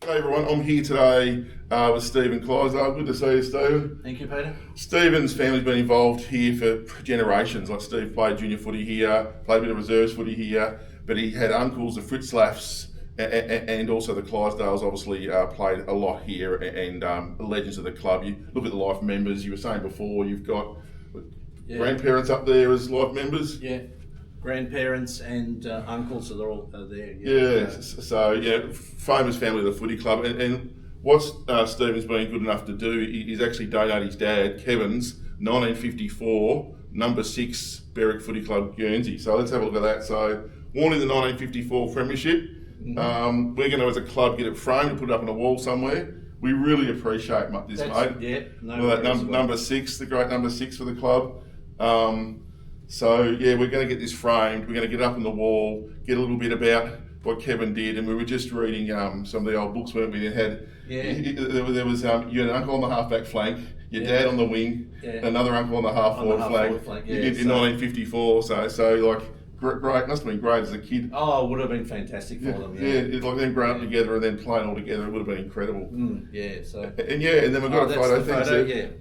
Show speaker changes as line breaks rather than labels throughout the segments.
Hey everyone, I'm here today with Stephen Clydesdale. Good to see you, Stephen.
Thank you, Peter.
Stephen's family's been involved here for generations. Like Steve played junior footy here, played a bit of reserves footy here, but he had uncles, the Fritzlaffs, and also the Clydesdales obviously played a lot here, and legends of the club. You look at the life members, you were saying before, you've got grandparents up there as life members.
Yeah. Grandparents and uncles are all there.
Famous family of the footy club. And what Stephen's been good enough to do is actually donate his dad, Kevin's 1954 number 6 Berwick Footy Club Guernsey. So let's have a look at that. So, won in the 1954 Premiership. Mm-hmm. We're going to, as a club, get it framed and put it up on a wall somewhere. We really appreciate this, mate.
Yeah,
number 6, the great number 6 for the club. So we're going to get this framed. We're going to get it up on the wall, get a little bit about what Kevin did, and we were just reading some of the old books, weren't we? There was you had an uncle on the halfback flank, your dad on the wing, another uncle on the half forward flank. In 1954. So like great, must have been great as a kid.
Oh, it would have been fantastic for them.
It's like them growing up together and then playing all together. It would have been incredible.
And
then we've got a photo.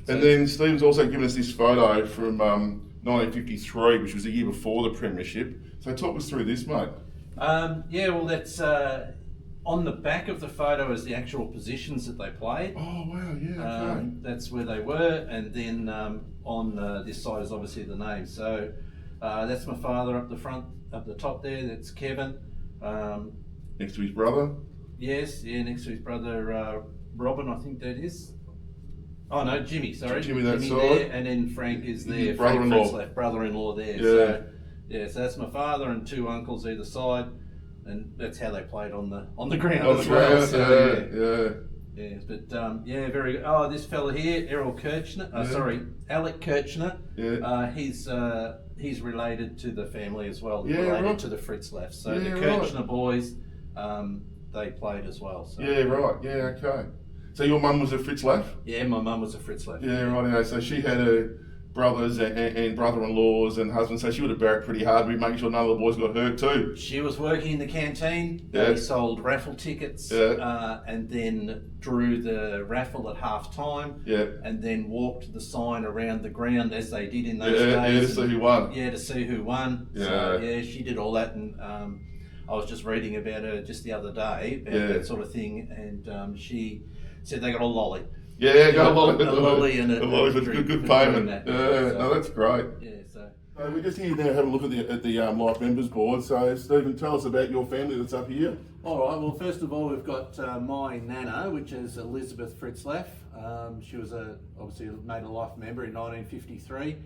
And then Stephen's also given us this photo from 1953, which was the year before the Premiership. So talk us through this, mate.
That's on the back of the photo is the actual positions that they played.
Oh, wow, yeah, okay.
That's where they were, and then on this side is obviously the name. So that's my father up the front, up the top there, that's Kevin.
Next to his brother?
Next to his brother Robin, I think that is. Oh no, Jimmy that side. There, and then Frank is there. Brother-in-law there.
Yeah.
So that's my father and 2 uncles either side, and that's how they played on the ground
as well.
Very good. Oh, this fella here, Alec Kirchner. Yeah. He's related to the family as well. Related to the Fritzlaffs. So the Kirchner boys, they played as well. So.
Yeah, right. Yeah, okay. So your mum was a Fritzlaff?
Yeah, my mum was a Fritzlaff.
Yeah, right. So she had her brothers and brother-in-laws and husbands, so she would have barracked pretty hard, making sure none of the boys got hurt too.
She was working in the canteen. Yeah. They sold raffle tickets and then drew the raffle at half time and then walked the sign around the ground as they did in those days.
Yeah, to see who won.
Yeah, to see who won.
Yeah.
So, she did all that, and I was just reading about her just the other day, about that sort of thing, and she said they got a lolly.
Yeah, got a
lolly and a
lolly for good payment.
So,
that's great.
Yeah, so.
We're just here now having a look at the life members board. So, Stephen, tell us about your family that's up here.
All right. Well, first of all, we've got my nana, which is Elizabeth Fritzlaff. She was obviously made a life member in 1953.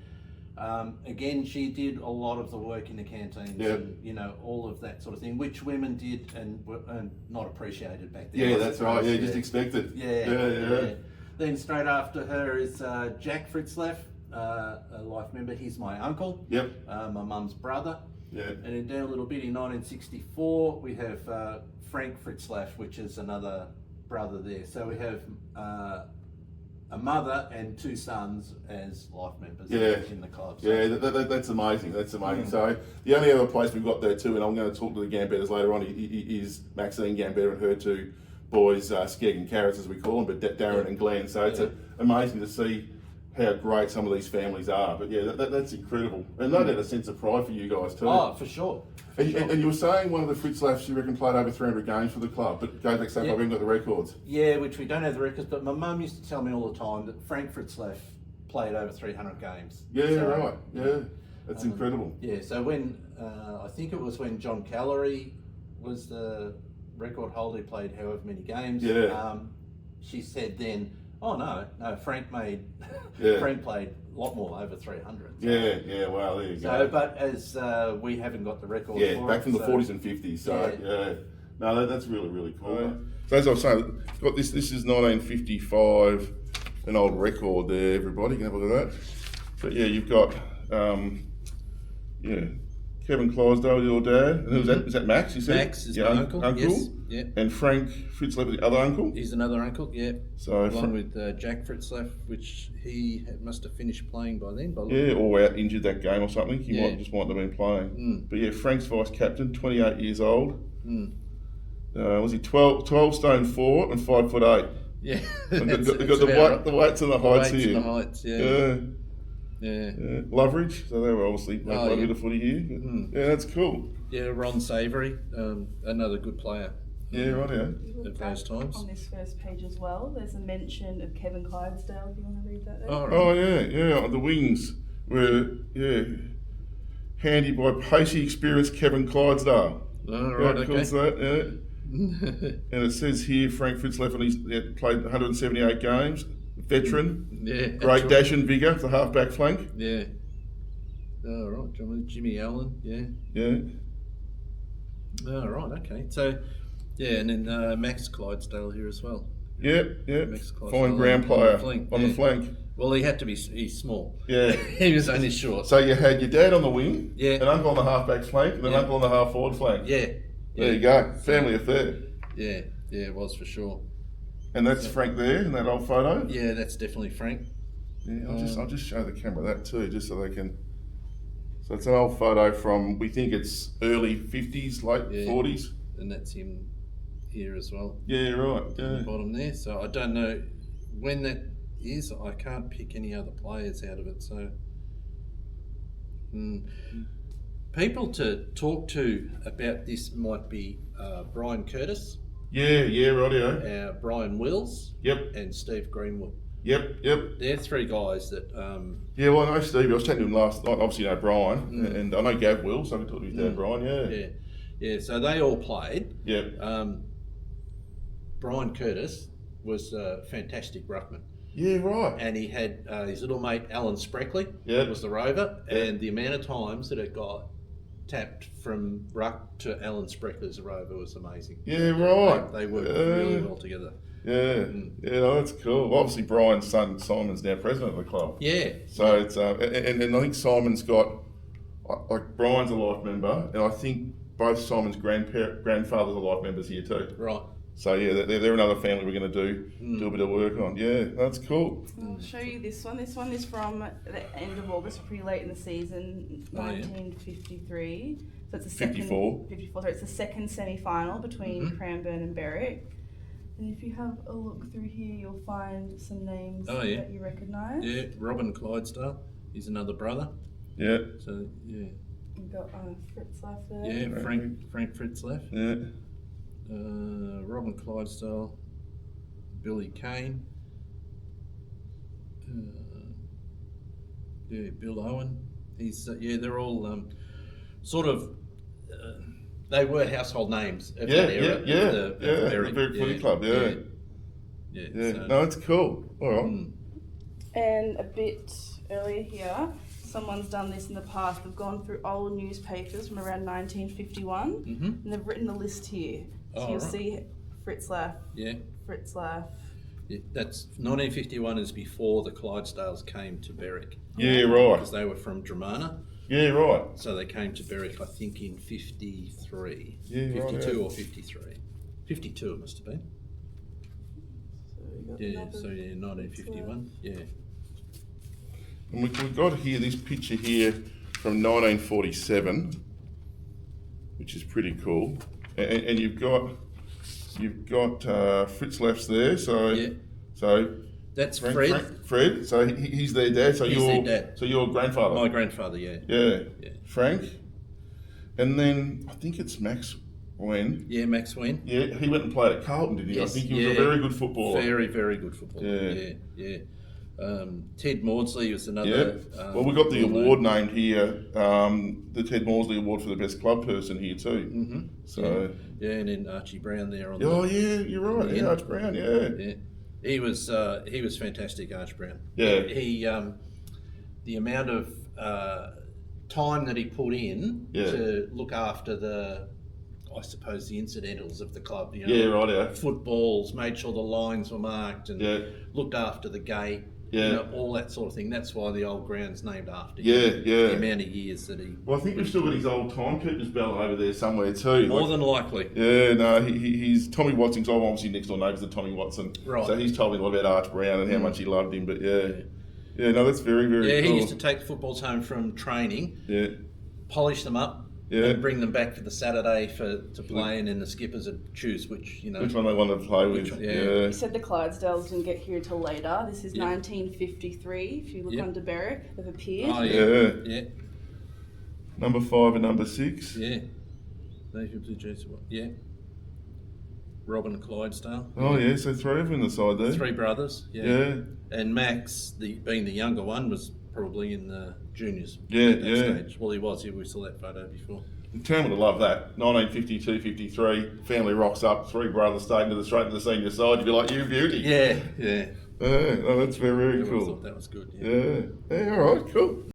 Again, she did a lot of the work in the canteens and, all of that sort of thing, which women did and were not appreciated back then.
Yeah, that's right. Yeah, just expected.
Yeah. Then straight after her is Jack Fritzlaff, a life member. He's my uncle. Yep. My mum's brother. Yeah. And then down a little bit in 1964, we have Frank Fritzlaff, which is another brother there. So we have a mother and 2 sons as life members in the club. So.
Yeah, that's amazing. That's amazing. So the only other place we've got there too, and I'm going to talk to the Gambetters later on, is Maxine Gambetter and her 2 boys, Skeg and Carrots as we call them, but Darren and Glenn. So it's amazing to see how great some of these families are. But that's incredible. And no doubt a sense of pride for you guys too.
Oh, for sure.
And you were saying one of the Fritzlaffs, you reckon, played over 300 games for the club, but go back so far, we haven't got the records.
Yeah, which we don't have the records, but my mum used to tell me all the time that Frank Fritzlaff played over 300 games.
Yeah, right. Yeah, that's incredible.
Yeah, so when, I think it was when John Callery was the record holder, he played however many games. Yeah. She said then, oh no, Frank played a lot more, over 300. So.
Yeah, well, there you go.
But as we haven't got the record for
back from the 40s and 50s, so no, that's really, really cool. So as I was saying, got this is 1955, an old record there, everybody, you can have a look at that. But you've got, Kevin Clydesdale, your dad, and who's that? Is that Max? You said
Max is my uncle. Yes. Yeah.
And Frank Fritzlaff, the other uncle.
He's another uncle. Yeah.
So
along with Jack Fritzlaff, which he must have finished playing by then.
Or out injured that game or something. He might have been playing. But Frank's vice captain, 28 years old. Was he 12 stone 4 and 5'8"?
Yeah.
They've got the weights and the heights here.
And the heights, yeah.
Yeah. Loveridge, so they were obviously playing quite a bit of footy here.
Mm.
Yeah, that's cool.
Yeah, Ron Savoury, another good player.
Yeah, right, yeah.
At those times.
On this first page as well, there's a mention of Kevin Clydesdale, if you want to read that there.
Oh, right.
Oh, yeah. The wings were, handy by pacey, experienced Kevin Clydesdale.
Oh, right,
How
okay.
cool's that, yeah. And it says here, Frank Fitzleft, and he's played 178 games, veteran, great
right.
dash and vigour, the half-back flank.
Yeah. Oh, right, Jimmy Allen,
Yeah.
Oh, right, okay. So, yeah, and then Max Clydesdale here as well.
Yeah.
Max Clydesdale
Fine ground player on the
yeah.
flank.
Well, he had to be, he's small.
Yeah.
He was only short.
So you had your dad on the wing,
Yeah.
an uncle on the half-back flank, and an uncle on the half-forward flank.
Yeah.
There you go, family affair.
Yeah, it was for sure.
And that's Frank there in that old photo.
Yeah, that's definitely Frank.
Yeah, I'll just show the camera that too, just so they can. So it's an old photo from, we think it's early 50s, late 40s.
And that's him here as well.
Yeah, right.
On
Yeah.
the bottom there. So I don't know when that is. I can't pick any other players out of it. So people to talk to about this might be Brian Curtis,
Yeah, rightio.
Brian Wills,
Yep.
and Steve Greenwood.
Yep.
They're three guys that.
Yeah, well, I know Steve. I was chatting to him last night. Obviously, I know Brian, and I know Gav Will, so I can talk to his dad, Brian.
Yeah. So they all played.
Yeah.
Brian Curtis was a fantastic ruckman.
Yeah, right.
And he had his little mate Alan Spreckley, was the rover, and the amount of times that it got tapped from ruck to Alan Spreckley as a rover was amazing.
Yeah, right.
They worked really well together.
Yeah, no, that's cool. Obviously, Brian's son Simon's now president of the club.
Yeah.
So it's and I think Simon's got, like, Brian's a life member, and I think both Simon's grandfathers are life members here too.
Right.
So yeah, they're another family we're going to do a bit of work on. Yeah, that's cool.
I'll show you this one. This one is from the end of August, pretty late in the season, 1953. So it's the second.
54.
54. So it's the second semi-final between Cranbourne and Berwick. And if you have a look through here, you'll find some names that you recognise.
Yeah, Robin Clydesdale. He's another brother.
Yeah.
So yeah.
You've got Fritz left there.
Yeah, Frank Fritz left.
Yeah.
Robin Clydesdale, Billy Kane, Bill Owen. He's they're all sort of they were household names of that era.
The Berwick Footy Club. Yeah.
So,
No, it's cool. All right.
And a bit earlier here, someone's done this in the past. They've gone through old newspapers from around 1951, and they've written a list here. So you'll see Fritz Laff.
Yeah.
Fritz Laff.
Yeah, that's 1951 is before the Clydesdales came to Berwick.
Yeah, right.
Because they were from Dramana.
Yeah, right.
So they came to Berwick, I think, in 53.
Yeah,
52 or 53. 52 it must have been.
So
1951. Yeah.
And we've got here this picture here from 1947, which is pretty cool. And you've got Fritz Laff's there, so
that's Fred.
Fred, so he's their dad. So
He's
your
their dad.
So your grandfather.
My grandfather, yeah.
Yeah. Frank, and then I think it's Max Wen.
Yeah, Max Wen.
Yeah, he went and played at Carlton, didn't he?
Yes,
I think he was a very good footballer.
Very, very good footballer. Yeah. Ted Maudsley was another.
Well, we got the award named here, the Ted Maudsley Award for the best club person here too. So
and then Archie Brown there on.
You're right. Yeah, Archie Brown. Yeah.
He was fantastic, Archie Brown.
Yeah.
He the amount of time that he put in to look after the incidentals of the club. Footballs, made sure the lines were marked, and looked after the gate. All that sort of thing. That's why the old ground's named after him. The amount of years that he.
Well, I think we've still got his old timekeeper's bell over there somewhere too.
More than likely.
Yeah, no, he's Tommy Watson. Cause I'm obviously next door neighbours to Tommy Watson.
Right.
So he's told me a lot about Arch Brown and how much he loved him. But no, that's very, very cool.
He used to take the footballs home from training.
Yeah.
Polish them up, and bring them back for the Saturday to play, and then the skippers would choose which
one they want to play with. Yeah.
You said the Clydesdales didn't get here until later. This is 1953. If you look under Berwick, they've appeared.
Oh yeah.
Number 5 and number 6.
Yeah. Yeah. Robin Clydesdale.
Oh yeah, so 3 of them in the side there.
3 brothers. Yeah. And Max, being the younger one, was probably in the juniors. At that stage. Well, he was. We saw that photo before.
The town would have loved that. 1952-53, family rocks up, 3 brothers straight into the senior side. You'd be like, you beauty.
Yeah.
No, that's very, very cool.
I thought that was good.
Yeah, all right, cool.